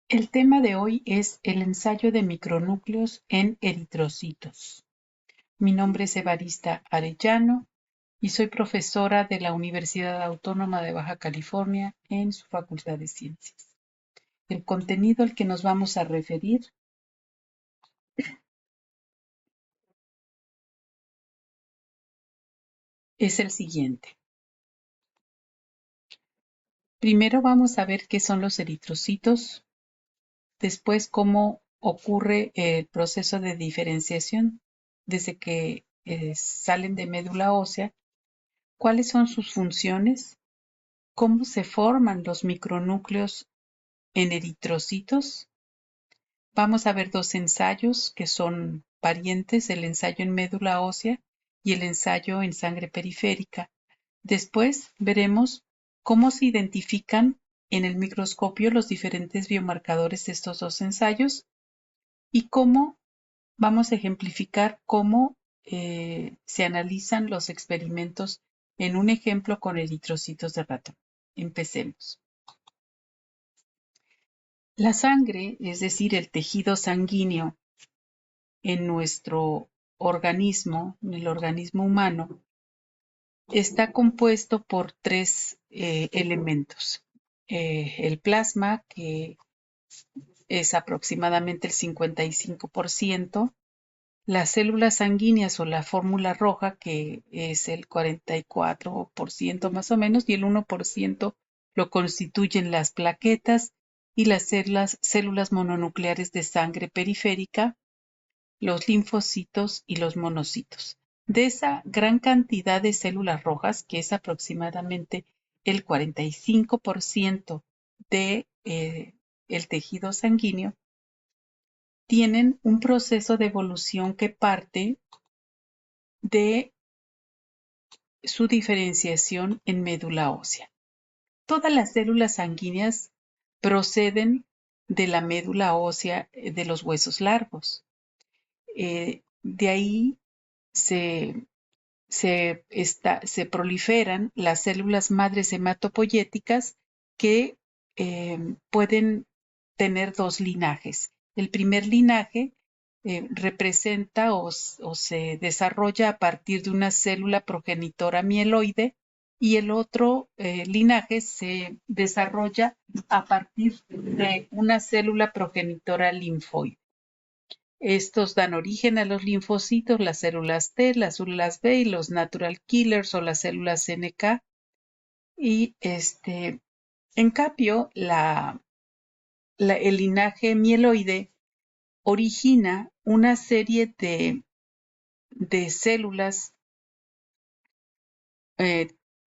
El tema de hoy es el ensayo de micronúcleos en eritrocitos. Mi nombre es Evarista Arellano y soy profesora de la Universidad Autónoma de Baja California en su Facultad de Ciencias. El contenido al que nos vamos a referir es el siguiente. Primero vamos a ver qué son los eritrocitos, después cómo ocurre el proceso de diferenciación desde que salen de médula ósea, cuáles son sus funciones, cómo se forman los micronúcleos en eritrocitos. Vamos a ver dos ensayos que son parientes, el ensayo en médula ósea y el ensayo en sangre periférica. Después veremos cómo se identifican en el microscopio los diferentes biomarcadores de estos dos ensayos y cómo vamos a ejemplificar cómo se analizan los experimentos en un ejemplo con eritrocitos de ratón. Empecemos. La sangre, es decir, el tejido sanguíneo en nuestro organismo, en el organismo humano, está compuesto por tres elementos. El plasma, que es aproximadamente el 55%, las células sanguíneas o la fórmula roja, que es el 44% más o menos, y el 1% lo constituyen las plaquetas y las células mononucleares de sangre periférica, los linfocitos y los monocitos. De esa gran cantidad de células rojas, que es aproximadamente el 45% de el tejido sanguíneo, tienen un proceso de evolución que parte de su diferenciación en médula ósea. Todas las células sanguíneas proceden de la médula ósea de los huesos largos. De ahí se proliferan las células madres hematopoyéticas que pueden tener dos linajes. El primer linaje representa o se desarrolla a partir de una célula progenitora mieloide y el otro linaje se desarrolla a partir de una célula progenitora linfoide. Estos dan origen a los linfocitos, las células T, las células B y los natural killers o las células NK. Y en cambio, el linaje mieloide origina una serie de células,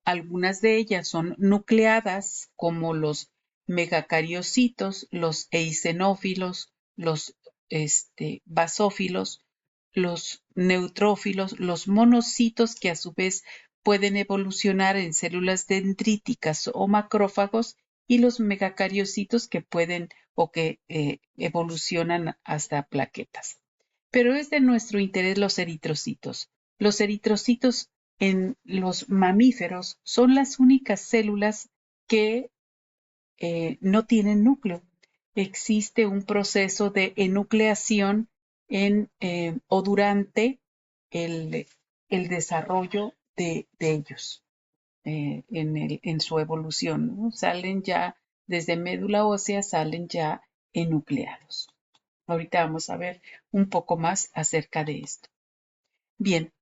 algunas de ellas son nucleadas, como los megacariocitos, los eosinófilos, los basófilos, los neutrófilos, los monocitos, que a su vez pueden evolucionar en células dendríticas o macrófagos, y los megacariocitos, que pueden o que evolucionan hasta plaquetas. Pero es de nuestro interés los eritrocitos. Los eritrocitos en los mamíferos son las únicas células que no tienen núcleo. Existe un proceso de enucleación o durante el, el desarrollo de ellos en su evolución, ¿no? Salen ya desde médula ósea, salen ya enucleados. Ahorita vamos a ver un poco más acerca de esto. Bien,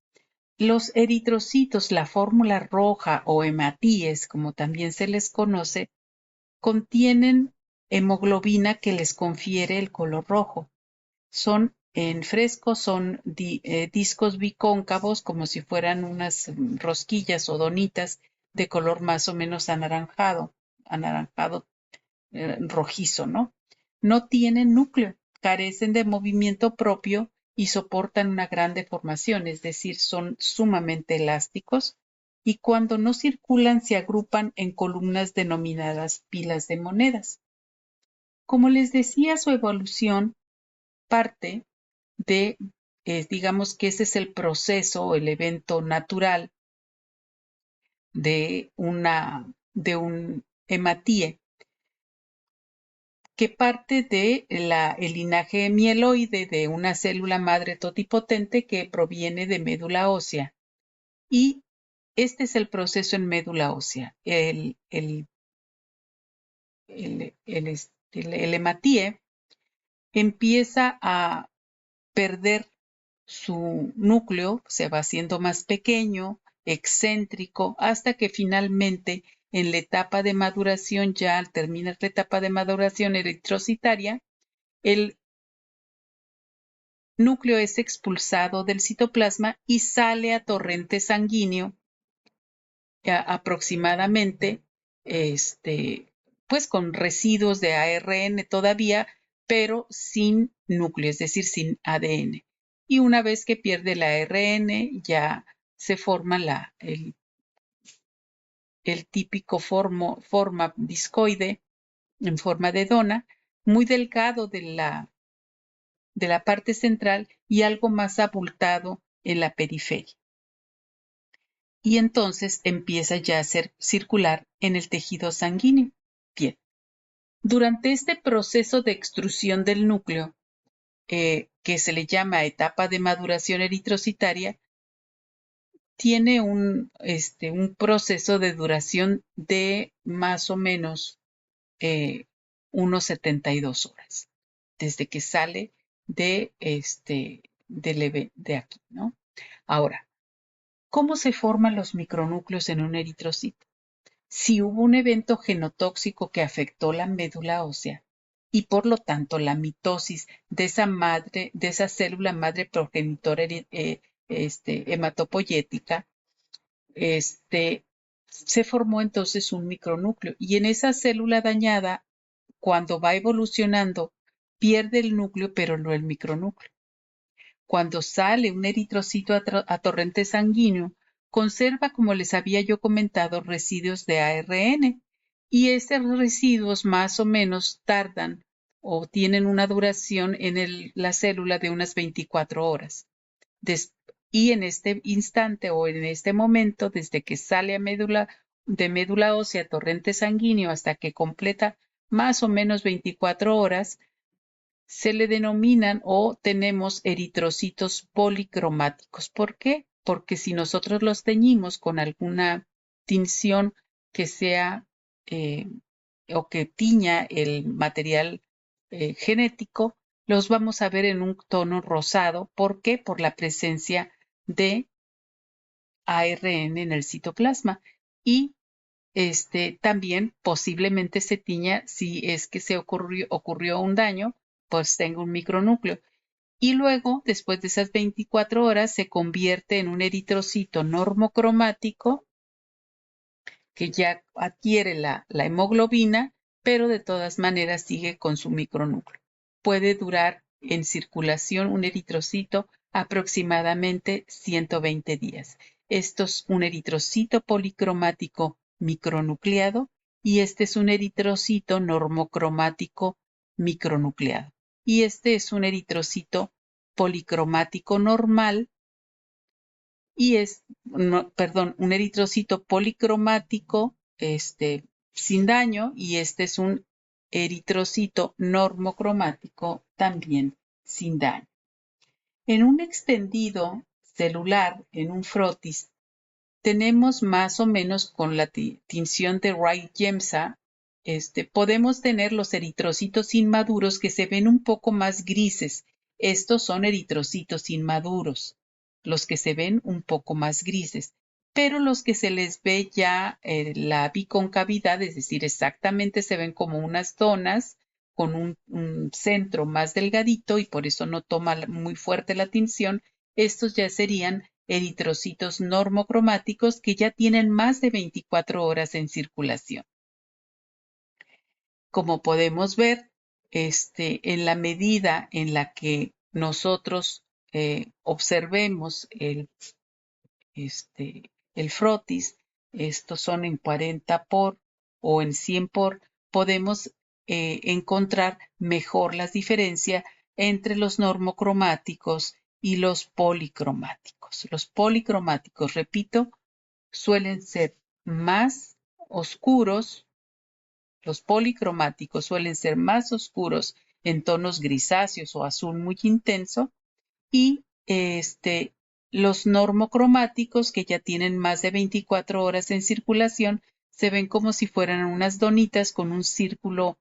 los eritrocitos, la fórmula roja o hematíes, como también se les conoce, contienen hemoglobina que les confiere el color rojo. Son en fresco, son discos bicóncavos, como si fueran unas rosquillas o donitas de color más o menos anaranjado rojizo, ¿no? No tienen núcleo, carecen de movimiento propio y soportan una gran deformación, es decir, son sumamente elásticos, y cuando no circulan se agrupan en columnas denominadas pilas de monedas. Como les decía, su evolución parte de, digamos que ese es el proceso o el evento natural de un hematíe. que parte de el linaje mieloide de una célula madre totipotente que proviene de médula ósea. Y este es el proceso en médula ósea. El hematíe empieza a perder su núcleo, se va haciendo más pequeño, excéntrico, hasta que finalmente en la etapa de maduración, ya al terminar la etapa de maduración eritrocitaria, el núcleo es expulsado del citoplasma y sale a torrente sanguíneo aproximadamente, pues con residuos de ARN todavía, pero sin núcleo, es decir, sin ADN. Y una vez que pierde el ARN, ya se forma el típico forma discoide en forma de dona, muy delgado de la parte central y algo más abultado en la periferia. Y entonces empieza ya a ser circular en el tejido sanguíneo. Bien, durante este proceso de extrusión del núcleo, que se le llama etapa de maduración eritrocitaria, tiene un proceso de duración de más o menos unos 72 horas, desde que sale de aquí, ¿no? Ahora, ¿cómo se forman los micronúcleos en un eritrocito? Si hubo un evento genotóxico que afectó la médula ósea y por lo tanto la mitosis de esa célula madre progenitora hematopoyética, se formó entonces un micronúcleo y en esa célula dañada, cuando va evolucionando, pierde el núcleo pero no el micronúcleo. Cuando sale un eritrocito a torrente sanguíneo, conserva, como les había yo comentado, residuos de ARN y esos residuos más o menos tardan o tienen una duración en la célula de unas 24 horas. Y en este instante o en este momento, desde que sale de médula ósea a torrente sanguíneo hasta que completa más o menos 24 horas, se le denominan o tenemos eritrocitos policromáticos. ¿Por qué? Porque si nosotros los teñimos con alguna tinción que sea o que tiña el material genético, los vamos a ver en un tono rosado. ¿Por qué? Por la presencia de ARN en el citoplasma. Y también posiblemente se tiña si es que ocurrió un daño, pues tenga un micronúcleo. Y luego, después de esas 24 horas, se convierte en un eritrocito normocromático que ya adquiere la hemoglobina, pero de todas maneras sigue con su micronúcleo. Puede durar en circulación un eritrocito aproximadamente 120 días. Esto es un eritrocito policromático micronucleado y este es un eritrocito normocromático micronucleado. Y este es un eritrocito policromático normal y un eritrocito policromático sin daño y este es un eritrocito normocromático también sin daño. En un extendido celular, en un frotis, tenemos más o menos con la tinción de Wright-Gemsa, podemos tener los eritrocitos inmaduros que se ven un poco más grises. Estos son eritrocitos inmaduros, los que se ven un poco más grises. Pero los que se les ve ya la biconcavidad, es decir, exactamente se ven como unas donas con un centro más delgadito y por eso no toma muy fuerte la tinción, estos ya serían eritrocitos normocromáticos que ya tienen más de 24 horas en circulación. Como podemos ver, en la medida en la que nosotros observemos el frotis, estos son en 40 por o en 100 por, podemos encontrar mejor las diferencias entre los normocromáticos y los policromáticos. Los policromáticos, repito, suelen ser más oscuros Los policromáticos suelen ser más oscuros en tonos grisáceos o azul muy intenso y los normocromáticos que ya tienen más de 24 horas en circulación se ven como si fueran unas donitas con un círculo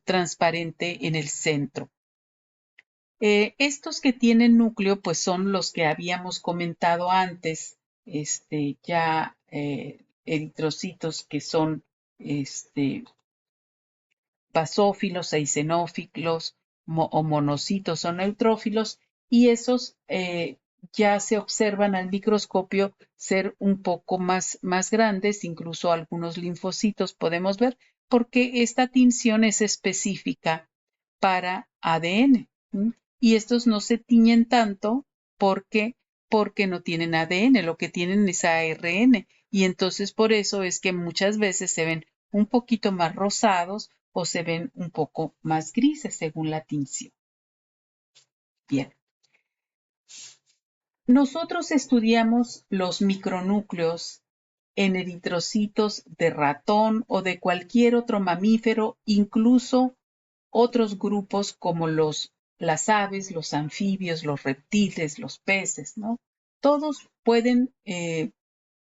transparente en el centro. Estos que tienen núcleo, pues son los que habíamos comentado antes, eritrocitos que son basófilos, eosinófilos o monocitos o neutrófilos, y esos ya se observan al microscopio ser un poco más grandes, incluso algunos linfocitos podemos ver, porque esta tinción es específica para ADN. Y estos no se tiñen tanto porque no tienen ADN, lo que tienen es ARN. Y entonces por eso es que muchas veces se ven un poquito más rosados o se ven un poco más grises según la tinción. Bien. Nosotros estudiamos los micronúcleos en eritrocitos de ratón o de cualquier otro mamífero, incluso otros grupos como las aves, los anfibios, los reptiles, los peces, ¿no? Todos pueden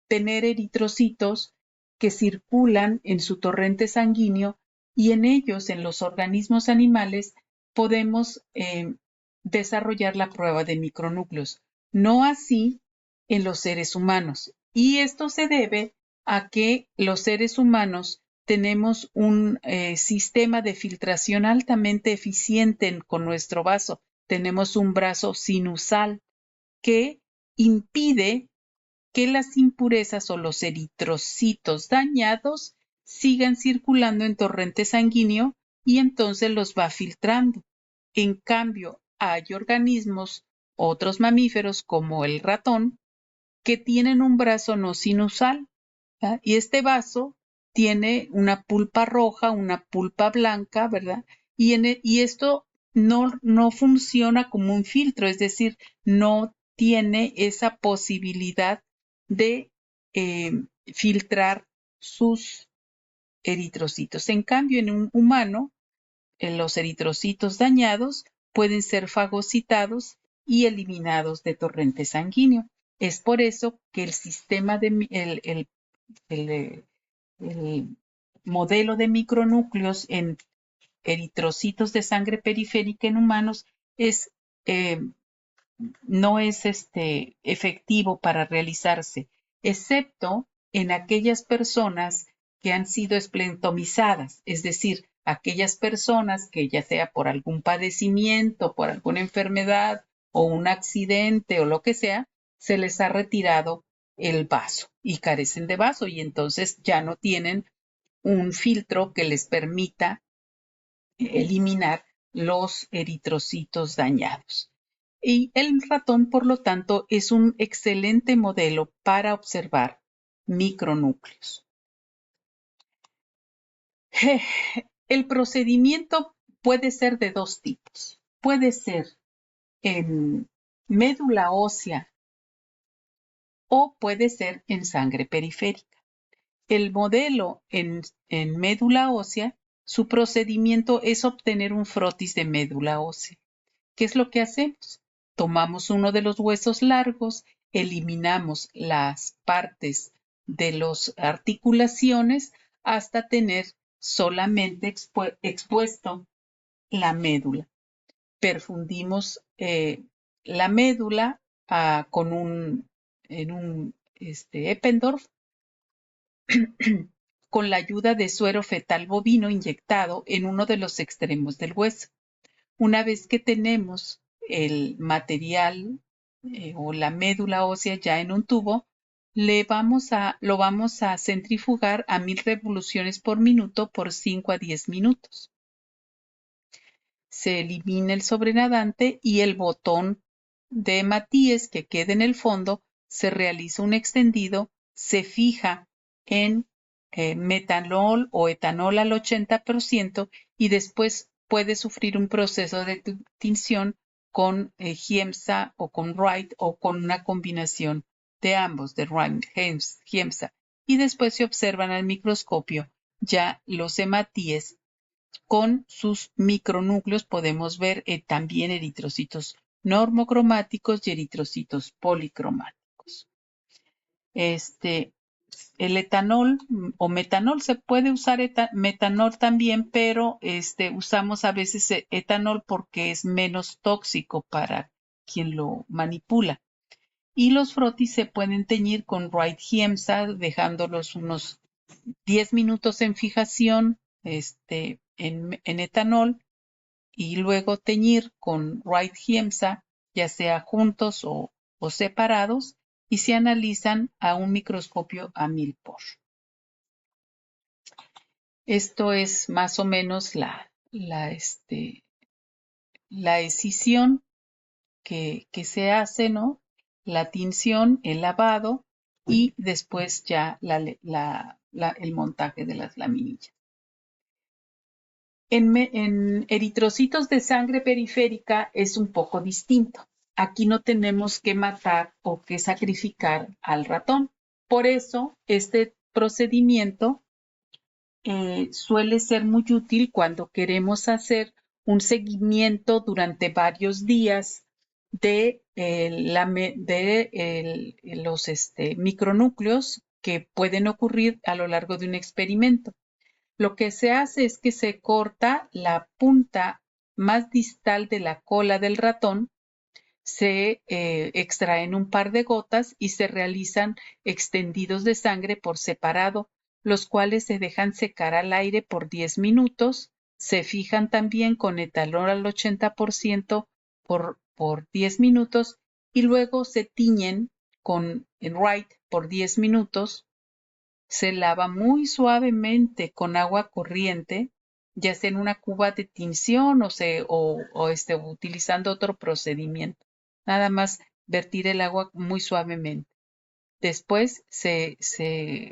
tener eritrocitos que circulan en su torrente sanguíneo y en ellos, en los organismos animales, podemos desarrollar la prueba de micronúcleos. No así en los seres humanos. Y esto se debe a que los seres humanos tenemos un sistema de filtración altamente eficiente con nuestro vaso. Tenemos un brazo sinusal que impide que las impurezas o los eritrocitos dañados sigan circulando en torrente sanguíneo y entonces los va filtrando. En cambio, hay organismos, otros mamíferos como el ratón, que tienen un brazo no sinusal, ¿verdad? Y este vaso tiene una pulpa roja, una pulpa blanca, ¿verdad? Y esto no funciona como un filtro, es decir, no tiene esa posibilidad de filtrar sus eritrocitos. En cambio, en un humano, los eritrocitos dañados pueden ser fagocitados y eliminados de torrente sanguíneo. Es por eso que el sistema el modelo de micronúcleos en eritrocitos de sangre periférica en humanos es eh, no es efectivo para realizarse, excepto en aquellas personas que han sido esplentomizadas, es decir, aquellas personas que ya sea por algún padecimiento, por alguna enfermedad o un accidente o lo que sea, se les ha retirado el vaso y carecen de vaso y entonces ya no tienen un filtro que les permita eliminar los eritrocitos dañados. Y el ratón, por lo tanto, es un excelente modelo para observar micronúcleos. El procedimiento puede ser de dos tipos. Puede ser en médula ósea o puede ser en sangre periférica. El modelo en médula ósea, su procedimiento es obtener un frotis de médula ósea. ¿Qué es lo que hacemos? Tomamos uno de los huesos largos, eliminamos las partes de las articulaciones hasta tener solamente expuesto la médula. Perfundimos la médula en un Eppendorf con la ayuda de suero fetal bovino inyectado en uno de los extremos del hueso. Una vez que tenemos el material o la médula ósea ya en un tubo, lo vamos a centrifugar a 1000 revoluciones por minuto por 5 a 10 minutos. Se elimina el sobrenadante y el botón de Matías que queda en el fondo, se realiza un extendido, se fija en metanol o etanol al 80% y después puede sufrir un proceso de tinción con Giemsa o con Wright o con una combinación de ambos, de Wright Giemsa. Y después se observan al microscopio ya los hematíes con sus micronúcleos podemos ver también eritrocitos normocromáticos y eritrocitos policromáticos. El etanol o metanol, se puede usar metanol también, pero usamos a veces etanol porque es menos tóxico para quien lo manipula. Y los frotis se pueden teñir con Wright Giemsa, dejándolos unos 10 minutos en fijación en etanol, y luego teñir con Wright Giemsa, ya sea juntos o separados, y se analizan a un microscopio a 1000 por. Esto es más o menos la escisión que se hace, ¿no? La tinción, el lavado y después ya el montaje de las laminillas. En eritrocitos de sangre periférica es un poco distinto. Aquí no tenemos que matar o que sacrificar al ratón. Por eso, este procedimiento suele ser muy útil cuando queremos hacer un seguimiento durante varios días de los micronúcleos que pueden ocurrir a lo largo de un experimento. Lo que se hace es que se corta la punta más distal de la cola del ratón, se extraen un par de gotas y se realizan extendidos de sangre por separado, los cuales se dejan secar al aire por 10 minutos, se fijan también con etanol al 80% por 10 minutos y luego se tiñen con Wright por 10 minutos. Se lava muy suavemente con agua corriente, ya sea en una cuba de tinción o utilizando otro procedimiento. Nada más vertir el agua muy suavemente. Después se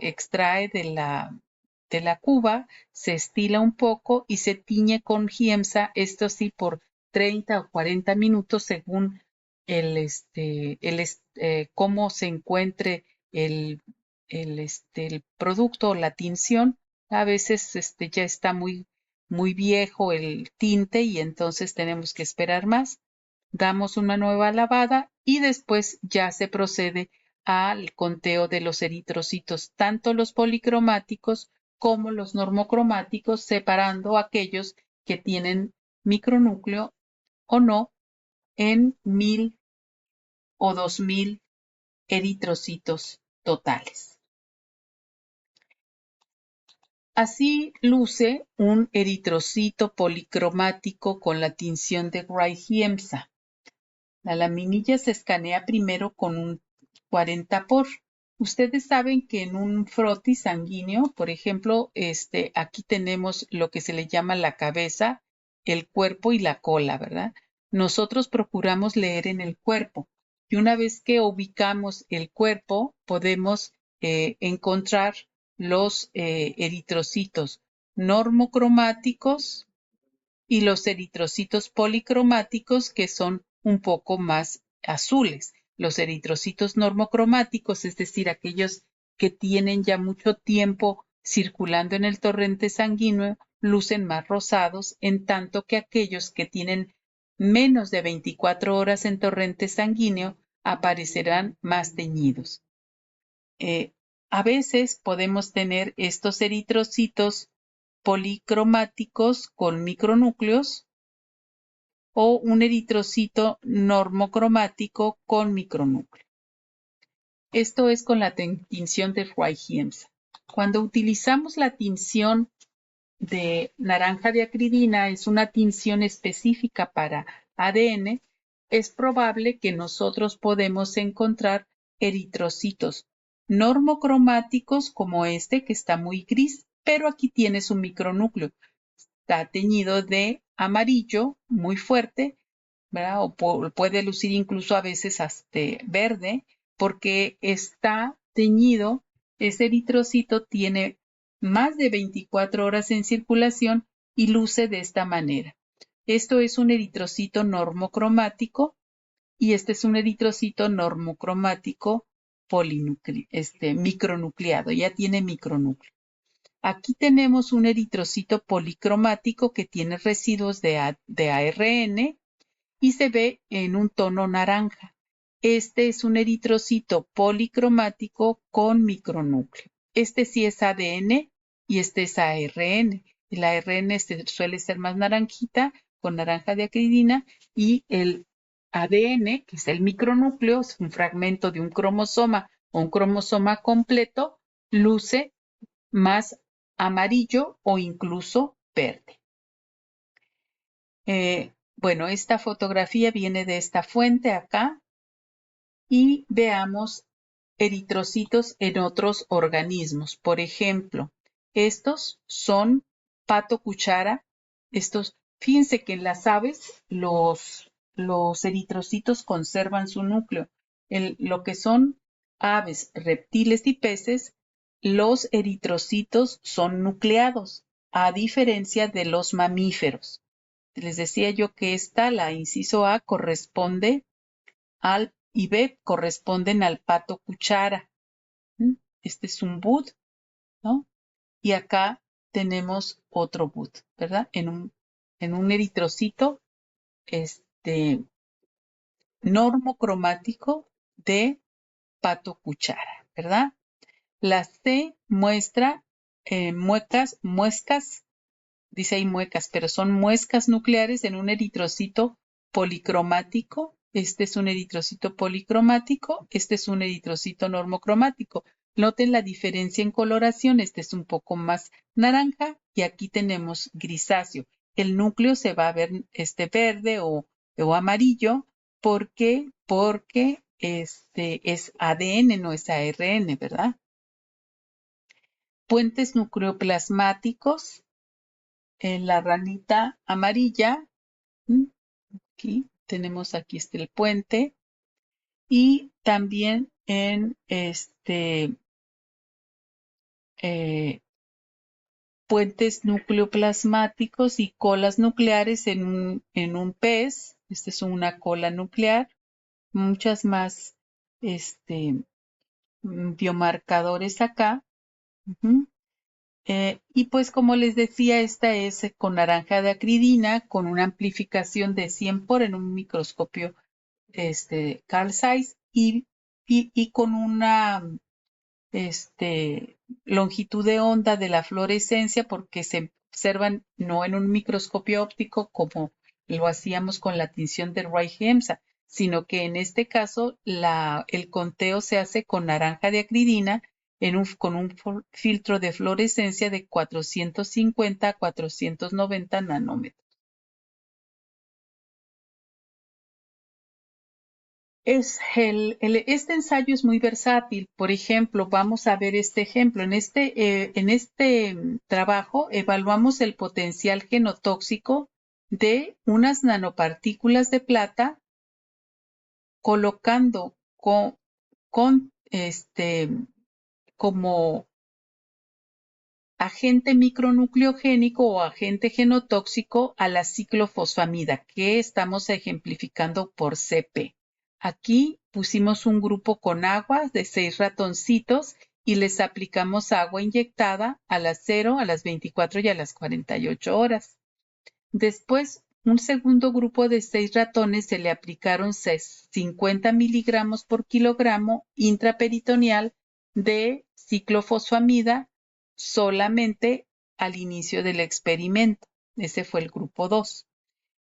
extrae de la cuba, se estila un poco y se tiñe con Giemsa, esto sí por 30 o 40 minutos según cómo se encuentre el producto o la tinción. A veces ya está muy viejo el tinte y entonces tenemos que esperar más. Damos una nueva lavada y después ya se procede al conteo de los eritrocitos, tanto los policromáticos como los normocromáticos, separando aquellos que tienen micronúcleo o no en 1000 o 2000 eritrocitos totales. Así luce un eritrocito policromático con la tinción de Wright Giemsa. La laminilla se escanea primero con un 40 por. Ustedes saben que en un frotis sanguíneo, por ejemplo, aquí tenemos lo que se le llama la cabeza, el cuerpo y la cola, ¿verdad? Nosotros procuramos leer en el cuerpo y una vez que ubicamos el cuerpo, podemos encontrar los eritrocitos normocromáticos y los eritrocitos policromáticos, que son un poco más azules. Los eritrocitos normocromáticos, es decir, aquellos que tienen ya mucho tiempo circulando en el torrente sanguíneo, lucen más rosados, en tanto que aquellos que tienen menos de 24 horas en torrente sanguíneo aparecerán más teñidos. A veces podemos tener estos eritrocitos policromáticos con micronúcleos o un eritrocito normocromático con micronúcleo. Esto es con la tinción de Wright Giemsa. Cuando utilizamos la tinción de naranja de acridina, es una tinción específica para ADN, es probable que nosotros podemos encontrar eritrocitos normocromáticos como este que está muy gris, pero aquí tiene su micronúcleo. Está teñido de amarillo muy fuerte, ¿verdad? O puede lucir incluso a veces hasta verde, porque está teñido, ese eritrocito tiene más de 24 horas en circulación y luce de esta manera. Esto es un eritrocito normocromático y este es un eritrocito normocromático micronucleado, ya tiene micronúcleo. Aquí tenemos un eritrocito policromático que tiene residuos de ARN y se ve en un tono naranja. Este es un eritrocito policromático con micronúcleo. Este sí es ADN y este es ARN. El ARN suele ser más naranjita, con naranja de acridina, y el ADN, que es el micronúcleo, es un fragmento de un cromosoma o un cromosoma completo, luce más amarillo o incluso verde. Bueno, esta fotografía viene de esta fuente acá y veamos eritrocitos en otros organismos. Por ejemplo, estos son pato cuchara. Fíjense que en las aves los eritrocitos conservan su núcleo. Lo que son aves, reptiles y peces, los eritrocitos son nucleados, a diferencia de los mamíferos. Les decía yo que la inciso A, corresponde al y B corresponden al pato cuchara. Este es un bud, ¿no? Y acá tenemos otro bud, ¿verdad? En un eritrocito normocromático de pato cuchara, ¿verdad? La C muestra muescas, dice ahí muecas, pero son muescas nucleares en un eritrocito policromático. Este es un eritrocito policromático, este es un eritrocito normocromático. Noten la diferencia en coloración, este es un poco más naranja y aquí tenemos grisáceo. El núcleo se va a ver verde o amarillo. ¿Por qué? Porque es ADN, no es ARN, ¿verdad? Puentes nucleoplasmáticos en la ranita amarilla. Aquí tenemos el puente. Y también en puentes nucleoplasmáticos y colas nucleares en un pez. Esta es una cola nuclear. Muchas más biomarcadores acá. Y pues como les decía, esta es con naranja de acridina, con una amplificación de 100 por en un microscopio Carl Zeiss y con una longitud de onda de la fluorescencia porque se observan no en un microscopio óptico como lo hacíamos con la tinción de Roy-Hemsa, sino que en este caso el conteo se hace con naranja de acridina con un filtro de fluorescencia de 450 a 490 nanómetros. Este ensayo es muy versátil. Por ejemplo, vamos a ver este ejemplo. En este trabajo evaluamos el potencial genotóxico de unas nanopartículas de plata colocando como agente micronucleogénico o agente genotóxico a la ciclofosfamida, que estamos ejemplificando por CP. Aquí pusimos un grupo con agua de 6 ratoncitos y les aplicamos agua inyectada a las 0, a las 24 y a las 48 horas. Después, un segundo grupo de 6 ratones se le aplicaron 50 miligramos por kilogramo intraperitoneal de ciclofosfamida solamente al inicio del experimento. Ese fue el grupo 2.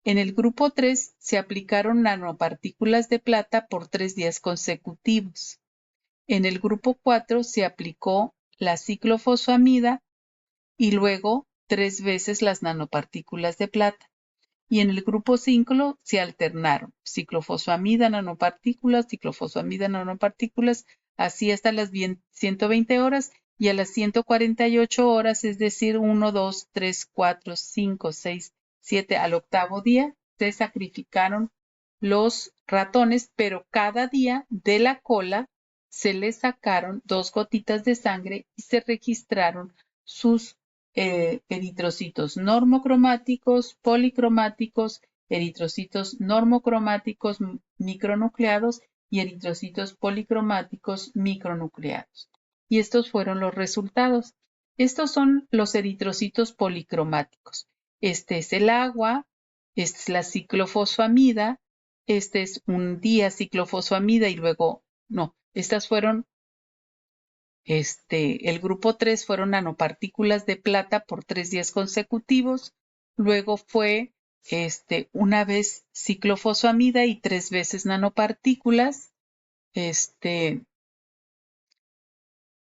En el grupo 3 se aplicaron nanopartículas de plata por 3 días consecutivos. En el grupo 4 se aplicó la ciclofosfamida y luego 3 veces las nanopartículas de plata. Y en el grupo 5 se alternaron ciclofosfamida, nanopartículas, así hasta las 120 horas y a las 148 horas, es decir, 1, 2, 3, 4, 5, 6, 7, al octavo día, se sacrificaron los ratones, pero cada día de la cola se les sacaron 2 gotitas de sangre y se registraron sus eritrocitos normocromáticos, policromáticos, eritrocitos normocromáticos micronucleados y eritrocitos policromáticos micronucleados. Y estos fueron los resultados. Estos son los eritrocitos policromáticos. Este es el agua, esta es la ciclofosfamida, este es un día ciclofosfamida y luego, no, estas fueron, el grupo 3 fueron nanopartículas de plata por 3 días consecutivos, luego fue una vez ciclofosfamida y 3 veces nanopartículas,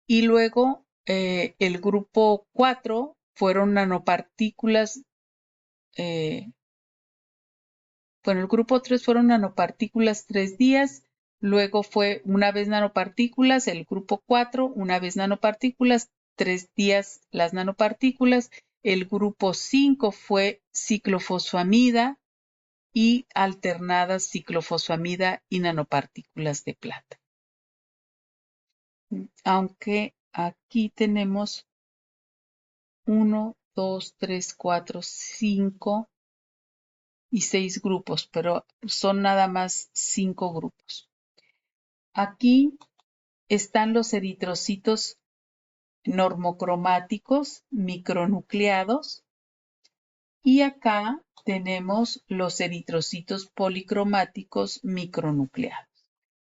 y luego el grupo 4 fueron nanopartículas, el grupo 3 fueron nanopartículas 3 días, luego fue una vez nanopartículas, el grupo 4, una vez nanopartículas, 3 días las nanopartículas, el grupo 5 fue ciclofosfamida y alternadas ciclofosfamida y nanopartículas de plata. Aunque aquí tenemos 1, 2, 3, 4, 5 y 6 grupos, pero son nada más 5 grupos. Aquí están los eritrocitos normocromáticos micronucleados y acá tenemos los eritrocitos policromáticos micronucleados.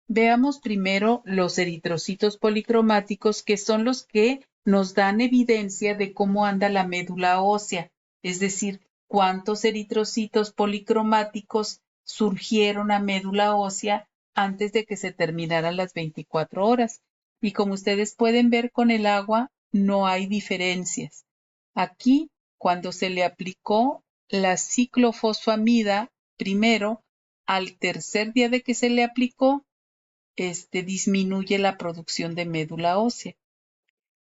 Veamos primero los eritrocitos policromáticos, que son los que nos dan evidencia de cómo anda la médula ósea, es decir, cuántos eritrocitos policromáticos surgieron a médula ósea antes de que se terminaran las 24 horas. Y como ustedes pueden ver con el agua, no hay diferencias. Aquí, cuando se le aplicó la ciclofosfamida primero, al tercer día de que se le aplicó, disminuye la producción de médula ósea.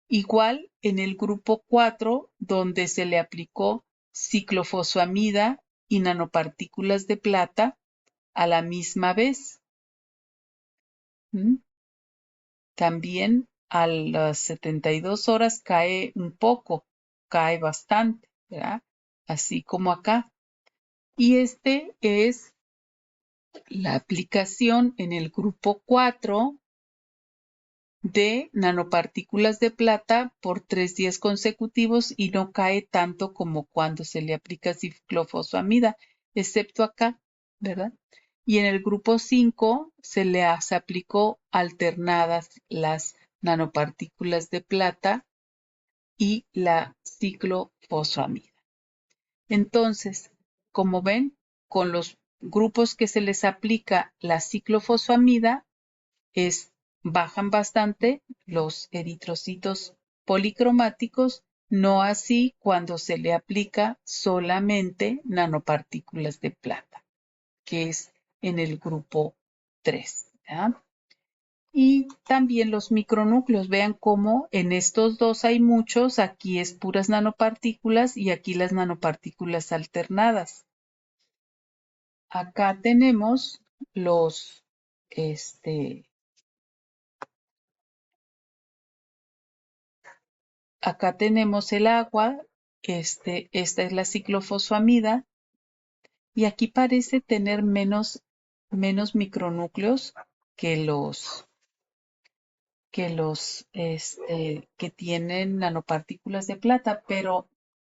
Igual en el grupo 4, donde se le aplicó ciclofosfamida y nanopartículas de plata a la misma vez. También a las 72 horas cae un poco, cae bastante, ¿verdad? Así como acá. Y es la aplicación en el grupo 4 de nanopartículas de plata por 3 días consecutivos y no cae tanto como cuando se le aplica ciclofosfamida, excepto acá, ¿verdad? Y en el grupo 5 se le aplicó alternadas las nanopartículas de plata y la ciclofosfamida. Entonces, como ven, con los grupos que se les aplica la ciclofosfamida, bajan bastante los eritrocitos policromáticos, no así cuando se le aplica solamente nanopartículas de plata, que es en el grupo 3. ¿Ya? Y también los micronúcleos, vean cómo en estos dos hay muchos, aquí es puras nanopartículas y aquí las nanopartículas alternadas. Acá tenemos los, acá tenemos el agua, esta es la ciclofosfamida y aquí parece tener menos micronúcleos que que tienen nanopartículas de plata, pero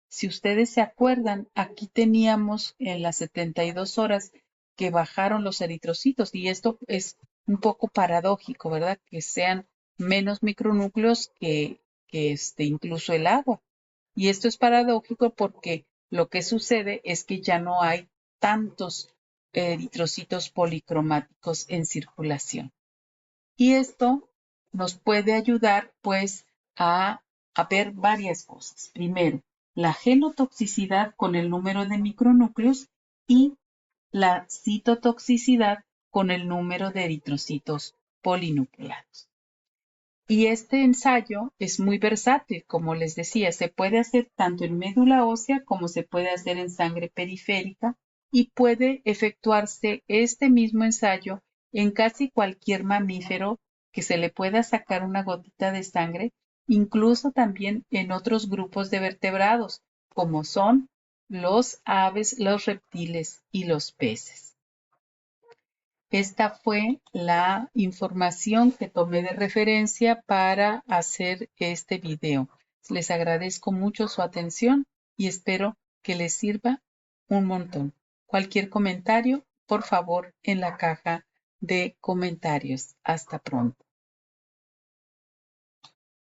si ustedes se acuerdan, aquí teníamos en las 72 horas que bajaron los eritrocitos y esto es un poco paradójico, ¿verdad? Que sean menos micronúcleos que incluso el agua. Y esto es paradójico porque lo que sucede es que ya no hay tantos eritrocitos policromáticos en circulación. Y esto nos puede ayudar, pues, a ver varias cosas. Primero, la genotoxicidad con el número de micronúcleos y la citotoxicidad con el número de eritrocitos polinucleados. Y este ensayo es muy versátil, como les decía, se puede hacer tanto en médula ósea como se puede hacer en sangre periférica y puede efectuarse este mismo ensayo en casi cualquier mamífero que se le pueda sacar una gotita de sangre, incluso también en otros grupos de vertebrados, como son los aves, los reptiles y los peces. Esta fue la información que tomé de referencia para hacer este video. Les agradezco mucho su atención y espero que les sirva un montón. Cualquier comentario, por favor, en la caja de comentarios. Hasta pronto.